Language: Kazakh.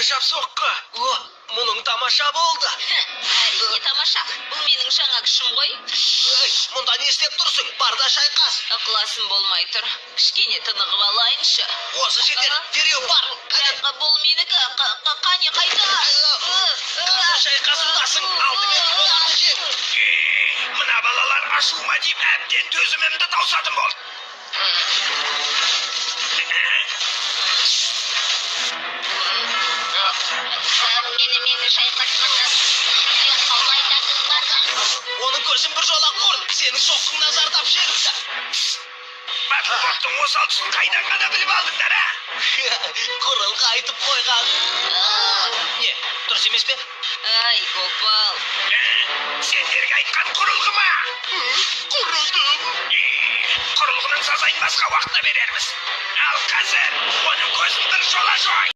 Ғажап соққы. О, мұның тамаша болды. Әрине тамаша. Бұл менің жаңа күшім ғой. Ей, мұнда не істеп тұрсың? Бар да шайқас. Ықыласым болмай тұр. Кішкене тынығып алайыншы. Осы жетер. Дереу бар. Қане. Бірақ бұл менікі. Қане қайда? Қазір шайқасудасың. Алдымен оларды жеп. Мына балалар ашуыма деп әбден төзімімді таусатым болды. Менімен шайқасмаңыз. Оның көзін бір жола құр. Сенің соққыңнан зардап шегіпті. Батылбоқтың осал тұсын қайдан ғана біліп алдыңдар, а? Құрылғы айтып қойған. Не, дұрыс емес пе? Ай, Гопал. Сендерге айтқан құрылғы ма? Құрылдым. Құрылғының сазайын басқа уақытта берерміз. Ал қазір оның көзін бір жола жой.